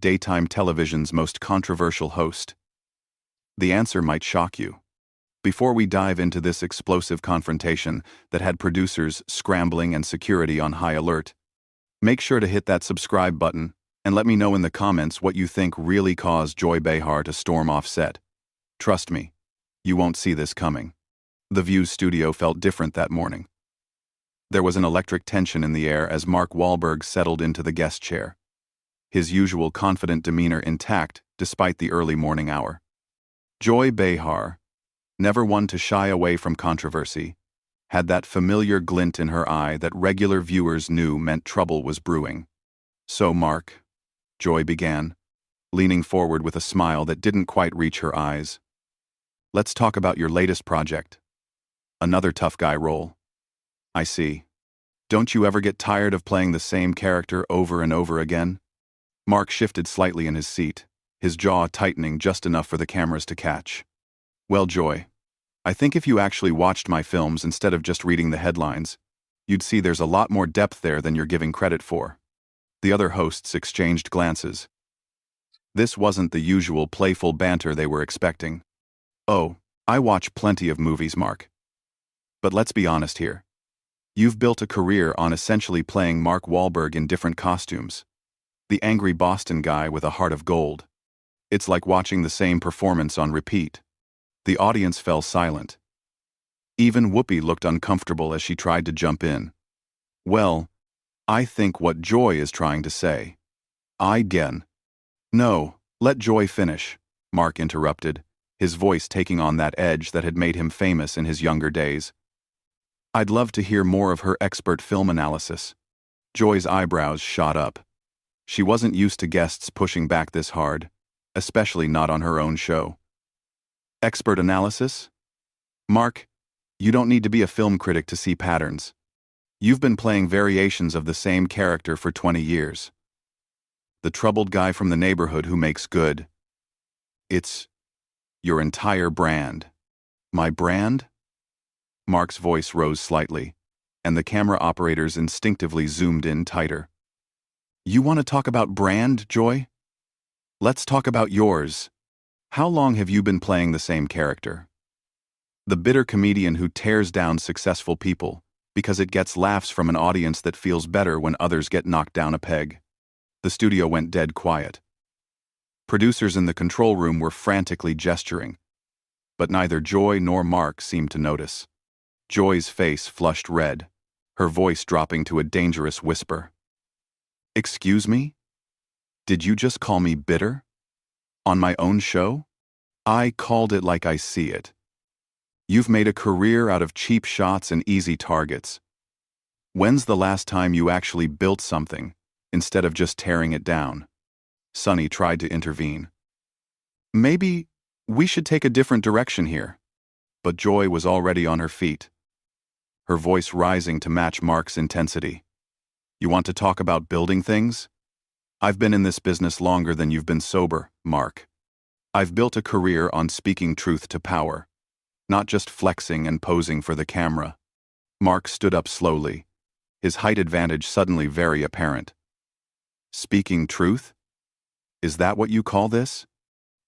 daytime television's most controversial host? The answer might shock you. Before we dive into this explosive confrontation that had producers scrambling and security on high alert, make sure to hit that subscribe button and let me know in the comments what you think really caused Joy Behar to storm off set. Trust me, you won't see this coming. The View's studio felt different that morning. There was an electric tension in the air as Mark Wahlberg settled into the guest chair, his usual confident demeanor intact despite the early morning hour. Joy Behar, never one to shy away from controversy, had that familiar glint in her eye that regular viewers knew meant trouble was brewing. "So, Mark," Joy began, leaning forward with a smile that didn't quite reach her eyes, "let's talk about your latest project. Another tough guy role. I see. Don't you ever get tired of playing the same character over and over again?" Mark shifted slightly in his seat, his jaw tightening just enough for the cameras to catch. "Well, Joy, I think if you actually watched my films instead of just reading the headlines, you'd see there's a lot more depth there than you're giving credit for." The other hosts exchanged glances. This wasn't the usual playful banter they were expecting. "Oh, I watch plenty of movies, Mark. But let's be honest here. You've built a career on essentially playing Mark Wahlberg in different costumes. The angry Boston guy with a heart of gold. It's like watching the same performance on repeat." The audience fell silent. Even Whoopi looked uncomfortable as she tried to jump in. "Well, I think what Joy is trying to say. No, let Joy finish," Mark interrupted, his voice taking on that edge that had made him famous in his younger days. "I'd love to hear more of her expert film analysis." Joy's eyebrows shot up. She wasn't used to guests pushing back this hard, especially not on her own show. "Expert analysis? Mark, you don't need to be a film critic to see patterns. You've been playing variations of the same character for 20 years. The troubled guy from the neighborhood who makes good. It's your entire brand." "My brand?" Mark's voice rose slightly, and the camera operators instinctively zoomed in tighter. "You want to talk about brand, Joy? Let's talk about yours. How long have you been playing the same character? The bitter comedian who tears down successful people because it gets laughs from an audience that feels better when others get knocked down a peg." The studio went dead quiet. Producers in the control room were frantically gesturing, but neither Joy nor Mark seemed to notice. Joy's face flushed red, her voice dropping to a dangerous whisper. "Excuse me? Did you just call me bitter? On my own show? I called it like I see it. You've made a career out of cheap shots and easy targets. When's the last time you actually built something, instead of just tearing it down?" Sonny tried to intervene. "Maybe we should take a different direction here." But Joy was already on her feet, her voice rising to match Mark's intensity. "You want to talk about building things? I've been in this business longer than you've been sober, Mark. I've built a career on speaking truth to power, not just flexing and posing for the camera." Mark stood up slowly, his height advantage suddenly very apparent. "Speaking truth? Is that what you call this?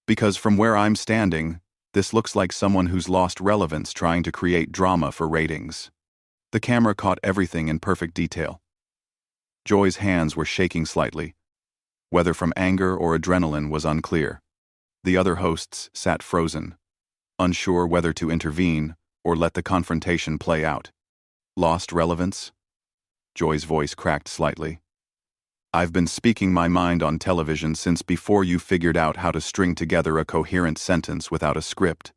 Because from where I'm standing, this looks like someone who's lost relevance trying to create drama for ratings." The camera caught everything in perfect detail. Joy's hands were shaking slightly. Whether from anger or adrenaline was unclear. The other hosts sat frozen, unsure whether to intervene or let the confrontation play out. "Lost relevance?" Joy's voice cracked slightly. "I've been speaking my mind on television since before you figured out how to string together a coherent sentence without a script.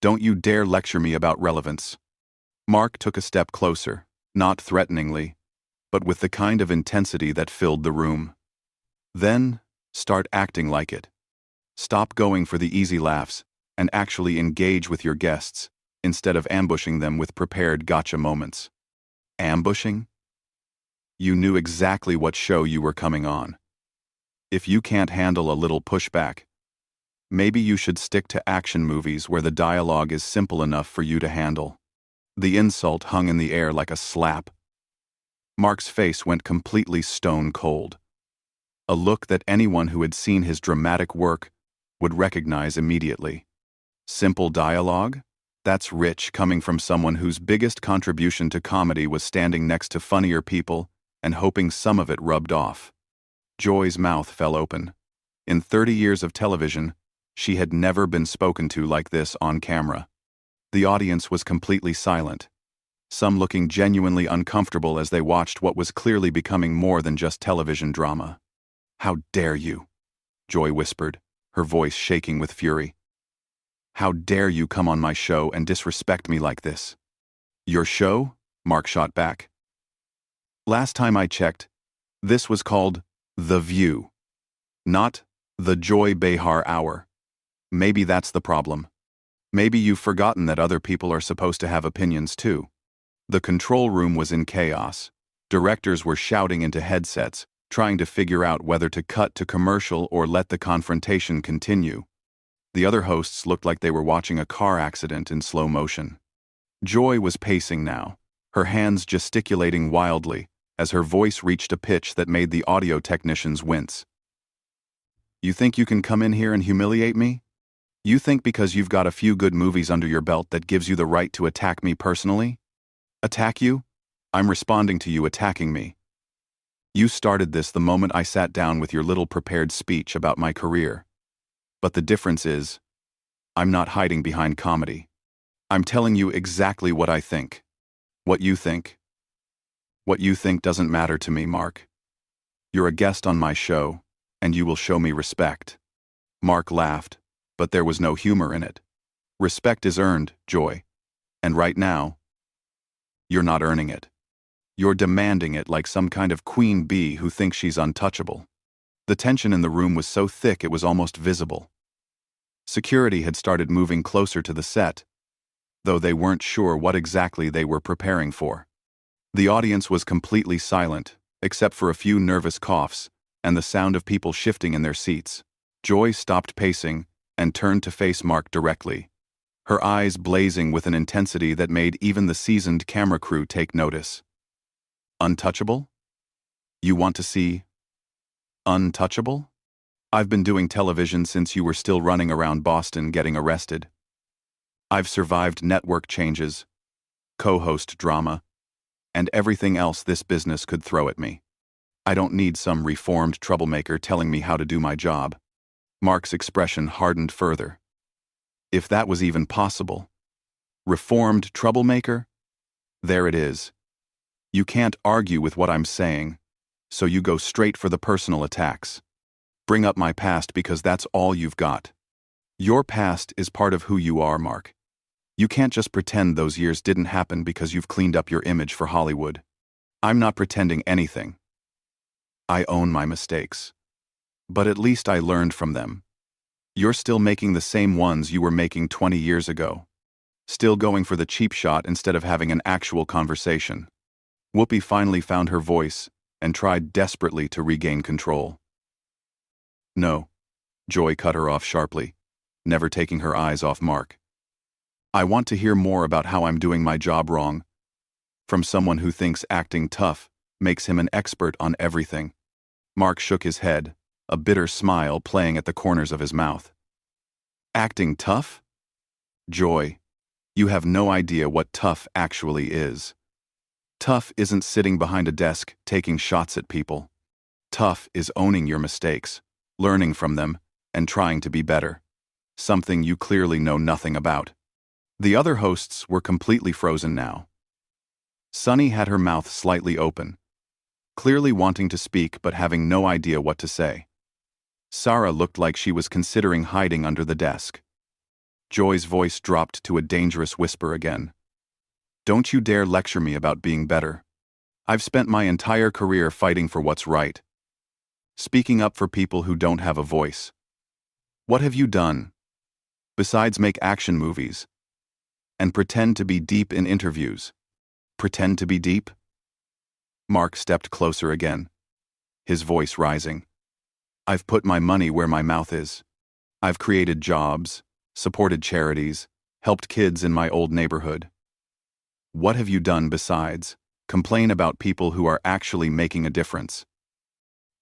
Don't you dare lecture me about relevance." Mark took a step closer, not threateningly, but with the kind of intensity that filled the room. "Then, start acting like it. Stop going for the easy laughs and actually engage with your guests, instead of ambushing them with prepared gotcha moments." Ambushing? You knew exactly what show you were coming on. If you can't handle a little pushback, maybe you should stick to action movies where the dialogue is simple enough for you to handle. The insult hung in the air like a slap. Mark's face went completely stone cold. a look that anyone who had seen his dramatic work would recognize immediately. Simple dialogue? That's rich coming from someone whose biggest contribution to comedy was standing next to funnier people and hoping some of it rubbed off. Joy's mouth fell open. In 30 years of television, she had never been spoken to like this on camera. The audience was completely silent, some looking genuinely uncomfortable as they watched what was clearly becoming more than just television drama. "How dare you?" Joy whispered, her voice shaking with fury. "How dare you come on my show and disrespect me like this?" "Your show?" Mark shot back. "Last time I checked, this was called The View, not the Joy Behar Hour. Maybe that's the problem. Maybe you've forgotten that other people are supposed to have opinions too." The control room was in chaos. Directors were shouting into headsets, trying to figure out whether to cut to commercial or let the confrontation continue. The other hosts looked like they were watching a car accident in slow motion. Joy was pacing now, her hands gesticulating wildly as her voice reached a pitch that made the audio technicians wince. "You think you can come in here and humiliate me? You think because you've got a few good movies under your belt that gives you the right to attack me personally? Attack you? I'm responding to you attacking me. You started this the moment I sat down with your little prepared speech about my career. But the difference is, I'm not hiding behind comedy. I'm telling you exactly what I think. What you think? What you think doesn't matter to me, Mark. You're a guest on my show, and you will show me respect." Mark laughed, but there was no humor in it. "Respect is earned, Joy. And right now, you're not earning it. You're demanding it like some kind of queen bee who thinks she's untouchable." The tension in the room was so thick it was almost visible. Security had started moving closer to the set, though they weren't sure what exactly they were preparing for. The audience was completely silent, except for a few nervous coughs and the sound of people shifting in their seats. Joy stopped pacing and turned to face Mark directly, her eyes blazing with an intensity that made even the seasoned camera crew take notice. "Untouchable? You want to see untouchable? I've been doing television since you were still running around Boston getting arrested. I've survived network changes, co-host drama, and everything else this business could throw at me. I don't need some reformed troublemaker telling me how to do my job." Mark's expression hardened further. If that was even possible. Reformed troublemaker? There it is. You can't argue with what I'm saying, so you go straight for the personal attacks. Bring up my past because that's all you've got. Your past is part of who you are, Mark. You can't just pretend those years didn't happen because you've cleaned up your image for Hollywood. I'm not pretending anything. I own my mistakes. But at least I learned from them. You're still making the same ones you were making 20 years ago. Still going for the cheap shot instead of having an actual conversation. Whoopi finally found her voice and tried desperately to regain control. "No," Joy cut her off sharply, never taking her eyes off Mark. "I want to hear more about how I'm doing my job wrong. From someone who thinks acting tough makes him an expert on everything." Mark shook his head, a bitter smile playing at the corners of his mouth. "Acting tough? Joy, you have no idea what tough actually is. Tough isn't sitting behind a desk taking shots at people. Tough is owning your mistakes, learning from them, and trying to be better. Something you clearly know nothing about." The other hosts were completely frozen now. Sunny had her mouth slightly open, clearly wanting to speak but having no idea what to say. Sarah looked like she was considering hiding under the desk. Joy's voice dropped to a dangerous whisper again. "Don't you dare lecture me about being better. I've spent my entire career fighting for what's right. Speaking up for people who don't have a voice. What have you done? Besides make action movies and pretend to be deep in interviews. Pretend to be deep?" Mark stepped closer again, his voice rising. "I've put my money where my mouth is. I've created jobs, supported charities, helped kids in my old neighborhood. What have you done besides complain about people who are actually making a difference?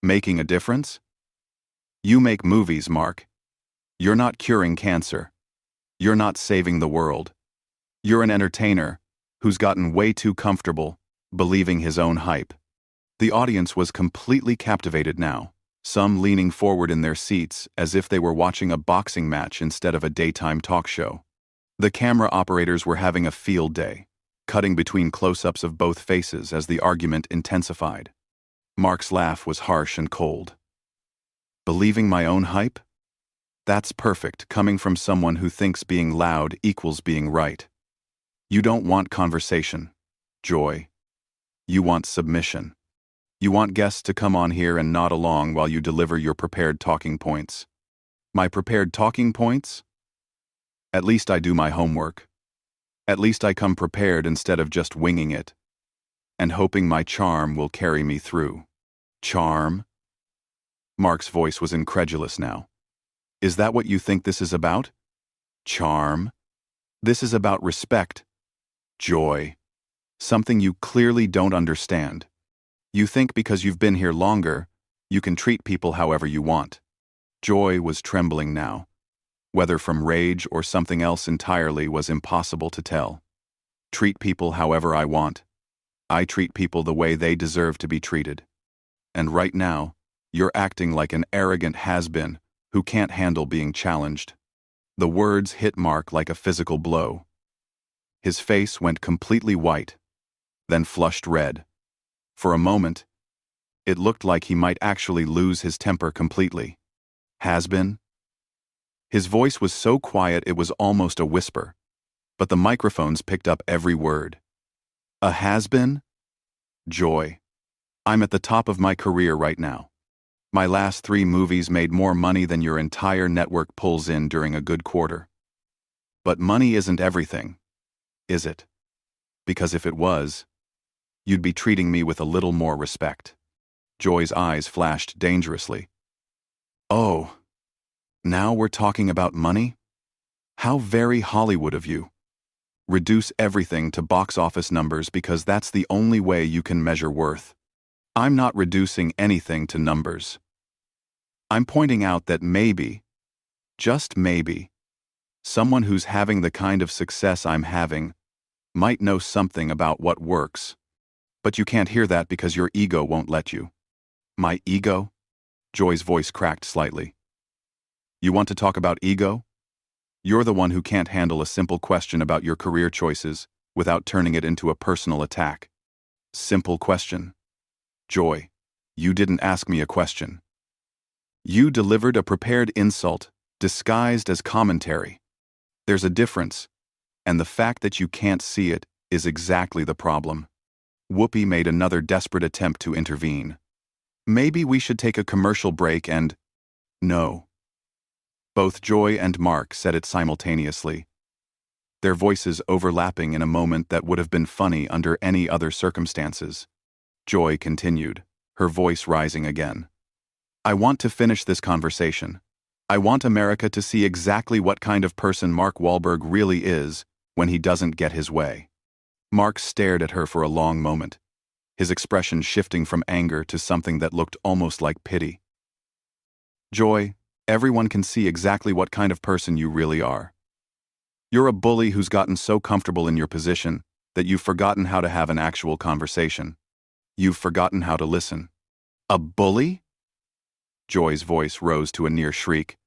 Making a difference? You make movies, Mark. You're not curing cancer. You're not saving the world. You're an entertainer who's gotten way too comfortable believing his own hype. The audience was completely captivated now, some leaning forward in their seats as if they were watching a boxing match instead of a daytime talk show. The camera operators were having a field day, cutting between close-ups of both faces as the argument intensified. Mark's laugh was harsh and cold. Believing my own hype? That's perfect, coming from someone who thinks being loud equals being right. You don't want conversation, Joy. You want submission. You want guests to come on here and nod along while you deliver your prepared talking points. My prepared talking points? At least I do my homework. At least I come prepared instead of just winging it, and hoping my charm will carry me through. Charm? Mark's voice was incredulous now. Is that what you think this is about? Charm? This is about respect. Joy. Something you clearly don't understand. You think because you've been here longer, you can treat people however you want. Joy was trembling now. Whether from rage or something else entirely was impossible to tell. Treat people however I want. I treat people the way they deserve to be treated. And right now, you're acting like an arrogant has-been who can't handle being challenged. The words hit Mark like a physical blow. His face went completely white, then flushed red. For a moment, it looked like he might actually lose his temper completely. Has-been? His voice was so quiet it was almost a whisper, but the microphones picked up every word. A has-been? Joy. I'm at the top of my career right now. My last 3 movies made more money than your entire network pulls in during a good quarter. But money isn't everything, is it? Because if it was, you'd be treating me with a little more respect. Joy's eyes flashed dangerously. Oh, now we're talking about money? How very Hollywood of you. Reduce everything to box office numbers because that's the only way you can measure worth. I'm not reducing anything to numbers. I'm pointing out that maybe, just maybe, someone who's having the kind of success I'm having might know something about what works. But you can't hear that because your ego won't let you. My ego? Joy's voice cracked slightly. You want to talk about ego? You're the one who can't handle a simple question about your career choices without turning it into a personal attack. Simple question. Joy, you didn't ask me a question. You delivered a prepared insult, disguised as commentary. There's a difference, and the fact that you can't see it is exactly the problem. Whoopi made another desperate attempt to intervene. Maybe we should take a commercial break and... No. Both Joy and Mark said it simultaneously, their voices overlapping in a moment that would have been funny under any other circumstances. Joy continued, her voice rising again. I want to finish this conversation. I want America to see exactly what kind of person Mark Wahlberg really is when he doesn't get his way. Mark stared at her for a long moment, his expression shifting from anger to something that looked almost like pity. Joy, everyone can see exactly what kind of person you really are. You're a bully who's gotten so comfortable in your position that you've forgotten how to have an actual conversation. You've forgotten how to listen. A bully? Joy's voice rose to a near shriek.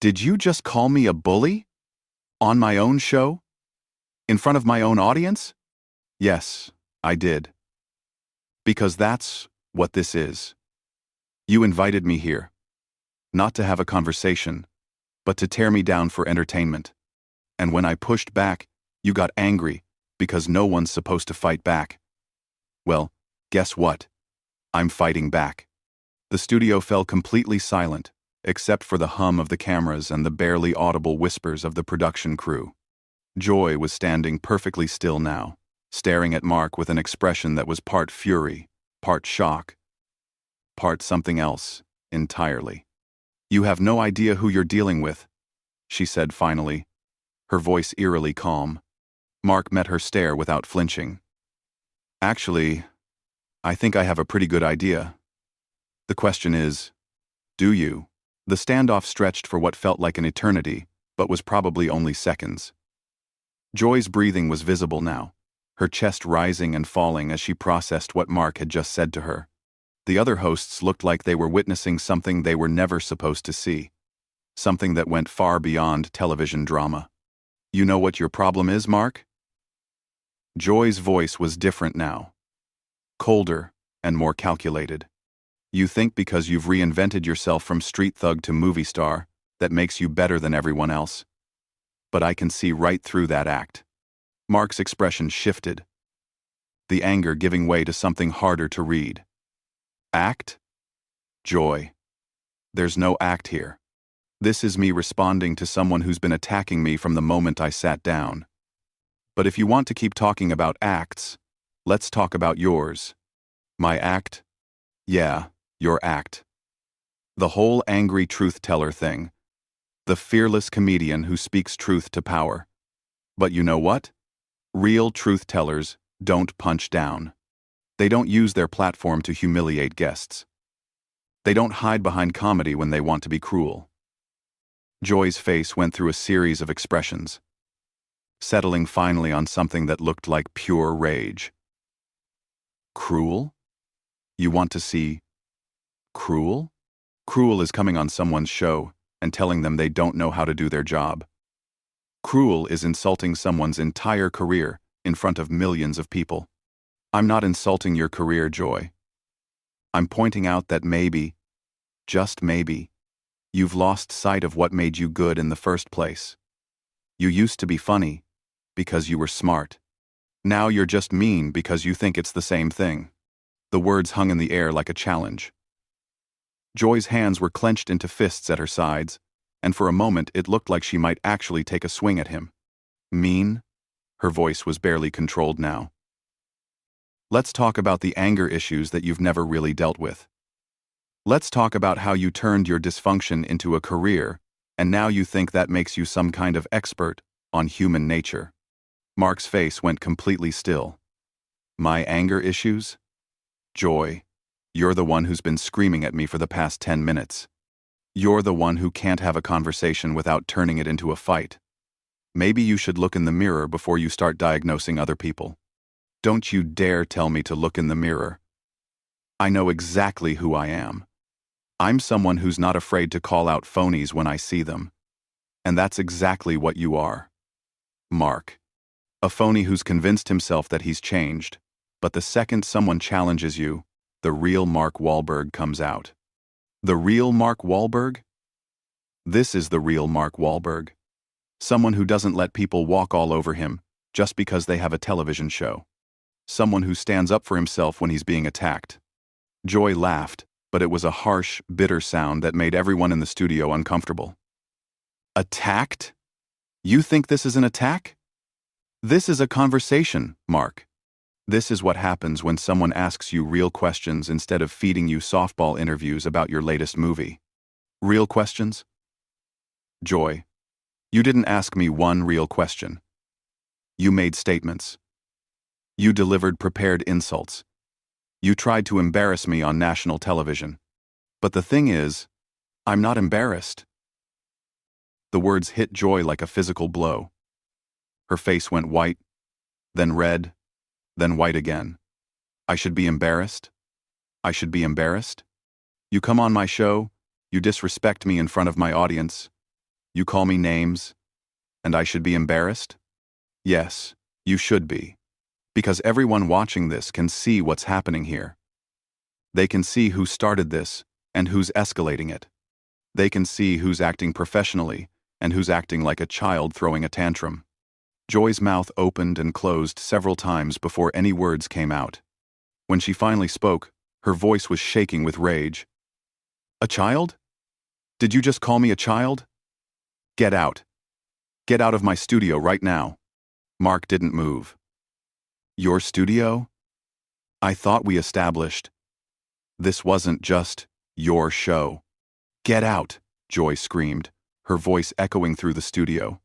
Did you just call me a bully? On my own show? In front of my own audience? Yes, I did. Because that's what this is. You invited me here, not to have a conversation, but to tear me down for entertainment. And when I pushed back, you got angry because no one's supposed to fight back. Well, guess what? I'm fighting back. The studio fell completely silent, except for the hum of the cameras and the barely audible whispers of the production crew. Joy was standing perfectly still now, staring at Mark with an expression that was part fury, part shock, part something else entirely. You have no idea who you're dealing with, she said finally, her voice eerily calm. Mark met her stare without flinching. Actually, I think I have a pretty good idea. The question is, do you? The standoff stretched for what felt like an eternity, but was probably only seconds. Joy's breathing was visible now, her chest rising and falling as she processed what Mark had just said to her. The other hosts looked like they were witnessing something they were never supposed to see, something that went far beyond television drama. You know what your problem is, Mark? Joy's voice was different now, colder and more calculated. You think because you've reinvented yourself from street thug to movie star, that makes you better than everyone else. But I can see right through that act. Mark's expression shifted, the anger giving way to something harder to read. Act? Joy. There's no act here. This is me responding to someone who's been attacking me from the moment I sat down. But if you want to keep talking about acts, let's talk about yours. My act? Yeah, your act. The whole angry truth-teller thing. The fearless comedian who speaks truth to power. But you know what? Real truth-tellers don't punch down. They don't use their platform to humiliate guests. They don't hide behind comedy when they want to be cruel. Joy's face went through a series of expressions, settling finally on something that looked like pure rage. Cruel? You want to see cruel? Cruel is coming on someone's show and telling them they don't know how to do their job. Cruel is insulting someone's entire career in front of millions of people. I'm not insulting your career, Joy. I'm pointing out that maybe, just maybe, you've lost sight of what made you good in the first place. You used to be funny because you were smart. Now you're just mean because you think it's the same thing. The words hung in the air like a challenge. Joy's hands were clenched into fists at her sides, and for a moment it looked like she might actually take a swing at him. Mean? Her voice was barely controlled now. Let's talk about the anger issues that you've never really dealt with. Let's talk about how you turned your dysfunction into a career, and now you think that makes you some kind of expert on human nature. Mark's face went completely still. My anger issues? Joy, you're the one who's been screaming at me for the past 10 minutes. You're the one who can't have a conversation without turning it into a fight. Maybe you should look in the mirror before you start diagnosing other people. Don't you dare tell me to look in the mirror. I know exactly who I am. I'm someone who's not afraid to call out phonies when I see them. And that's exactly what you are. Mark. A phony who's convinced himself that he's changed, but the second someone challenges you, the real Mark Wahlberg comes out. The real Mark Wahlberg? This is the real Mark Wahlberg. Someone who doesn't let people walk all over him just because they have a television show. Someone who stands up for himself when he's being attacked. Joy laughed, but it was a harsh, bitter sound that made everyone in the studio uncomfortable. Attacked? You think this is an attack? This is a conversation, Mark. This is what happens when someone asks you real questions instead of feeding you softball interviews about your latest movie. Real questions? Joy, you didn't ask me one real question. You made statements. You delivered prepared insults. You tried to embarrass me on national television. But the thing is, I'm not embarrassed. The words hit Joy like a physical blow. Her face went white, then red, then white again. I should be embarrassed? I should be embarrassed? You come on my show, you disrespect me in front of my audience, you call me names, and I should be embarrassed? Yes, you should be. Because everyone watching this can see what's happening here. They can see who started this and who's escalating it. They can see who's acting professionally and who's acting like a child throwing a tantrum. Joy's mouth opened and closed several times before any words came out. When she finally spoke, her voice was shaking with rage. A child? Did you just call me a child? Get out. Get out of my studio right now. Mark didn't move. Your studio? I thought we established. This wasn't just your show. Get out, Joy screamed, her voice echoing through the studio.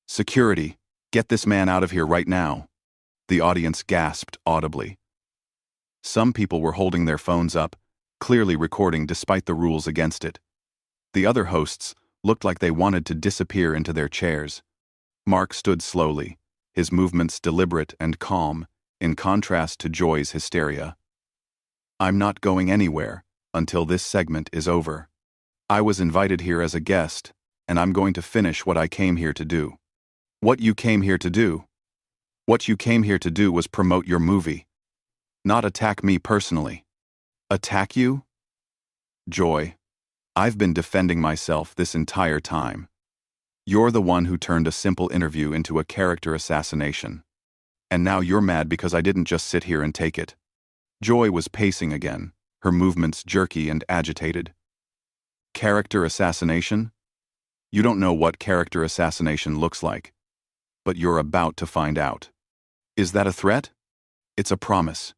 Security, get this man out of here right now. The audience gasped audibly. Some people were holding their phones up, clearly recording despite the rules against it. The other hosts looked like they wanted to disappear into their chairs. Mark stood slowly, his movements deliberate and calm, in contrast to Joy's hysteria. "I'm not going anywhere until this segment is over. I was invited here as a guest, and I'm going to finish what I came here to do." "What you came here to do?" "What you came here to do was promote your movie. Not attack me personally." "Attack you?" "Joy, I've been defending myself this entire time. You're the one who turned a simple interview into a character assassination. And now you're mad because I didn't just sit here and take it." Joy was pacing again, her movements jerky and agitated. "Character assassination? You don't know what character assassination looks like. But you're about to find out." "Is that a threat?" "It's a promise."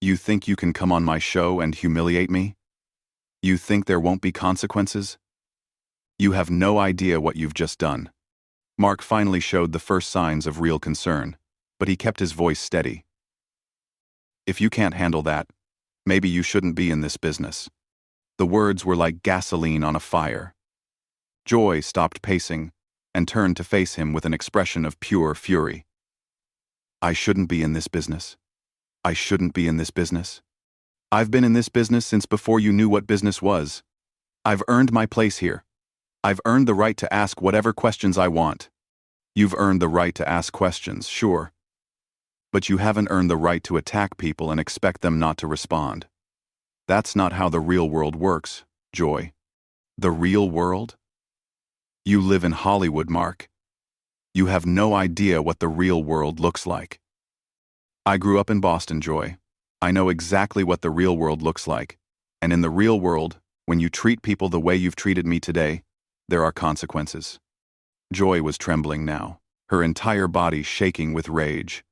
"You think you can come on my show and humiliate me? You think there won't be consequences? You have no idea what you've just done." Mark finally showed the first signs of real concern, but he kept his voice steady. "If you can't handle that, maybe you shouldn't be in this business." The words were like gasoline on a fire. Joy stopped pacing and turned to face him with an expression of pure fury. "I shouldn't be in this business. I shouldn't be in this business. I've been in this business since before you knew what business was. I've earned my place here. I've earned the right to ask whatever questions I want." "You've earned the right to ask questions, sure. But you haven't earned the right to attack people and expect them not to respond. That's not how the real world works, Joy." "The real world?" "You live in Hollywood, Mark. You have no idea what the real world looks like." "I grew up in Boston, Joy. I know exactly what the real world looks like. And in the real world, when you treat people the way you've treated me today, there are consequences." Joy was trembling now, her entire body shaking with rage.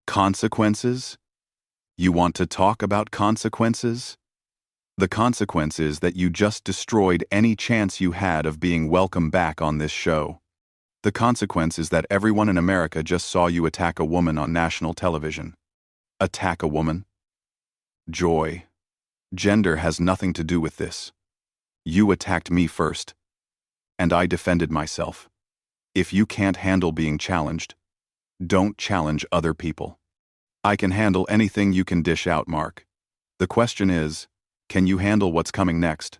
"Consequences? You want to talk about consequences?" "The consequence is that you just destroyed any chance you had of being welcome back on this show. The consequence is that everyone in America just saw you attack a woman on national television." "Attack a woman?" "Joy, gender has nothing to do with this. You attacked me first, and I defended myself. If you can't handle being challenged, don't challenge other people." "I can handle anything you can dish out, Mark. The question is, can you handle what's coming next?"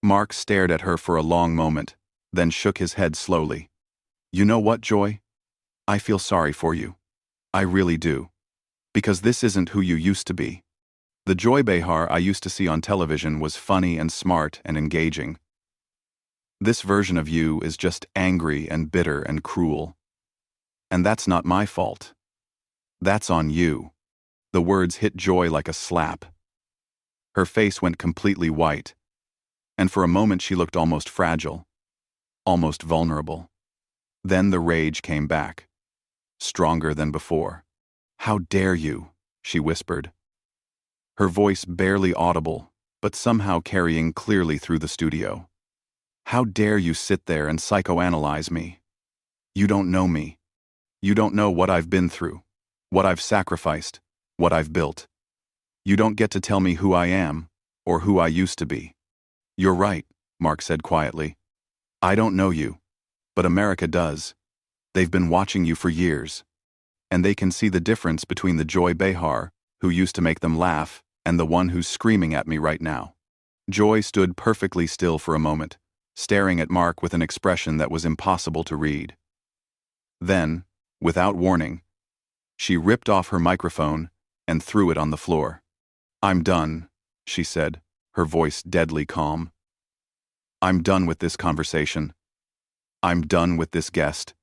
Mark stared at her for a long moment, then shook his head slowly. "You know what, Joy? I feel sorry for you. I really do. Because this isn't who you used to be. The Joy Behar I used to see on television was funny and smart and engaging. This version of you is just angry and bitter and cruel. And that's not my fault. That's on you." The words hit Joy like a slap. Her face went completely white, and for a moment she looked almost fragile, almost vulnerable. Then the rage came back, stronger than before. "How dare you?" she whispered, her voice barely audible, but somehow carrying clearly through the studio. "How dare you sit there and psychoanalyze me? You don't know me. You don't know what I've been through, what I've sacrificed, what I've built. You don't get to tell me who I am, or who I used to be." "You're right," Mark said quietly. "I don't know you, but America does. They've been watching you for years. And they can see the difference between the Joy Behar, who used to make them laugh, and the one who's screaming at me right now." Joy stood perfectly still for a moment, staring at Mark with an expression that was impossible to read. Then, without warning, she ripped off her microphone and threw it on the floor. "I'm done," she said, her voice deadly calm. "I'm done with this conversation. I'm done with this guest.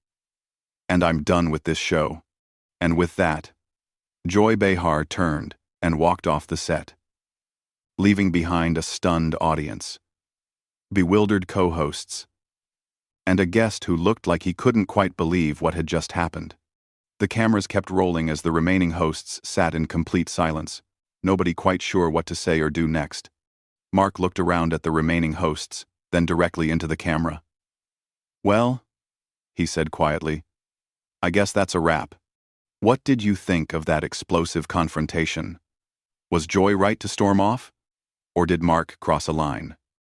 And I'm done with this show." And with that, Joy Behar turned and walked off the set, leaving behind a stunned audience, bewildered co-hosts, and a guest who looked like he couldn't quite believe what had just happened. The cameras kept rolling as the remaining hosts sat in complete silence, nobody quite sure what to say or do next. Mark looked around at the remaining hosts, then directly into the camera. "Well," he said quietly, "I guess that's a wrap. What did you think of that explosive confrontation? Was Joy right to storm off, Or did Mark cross a line?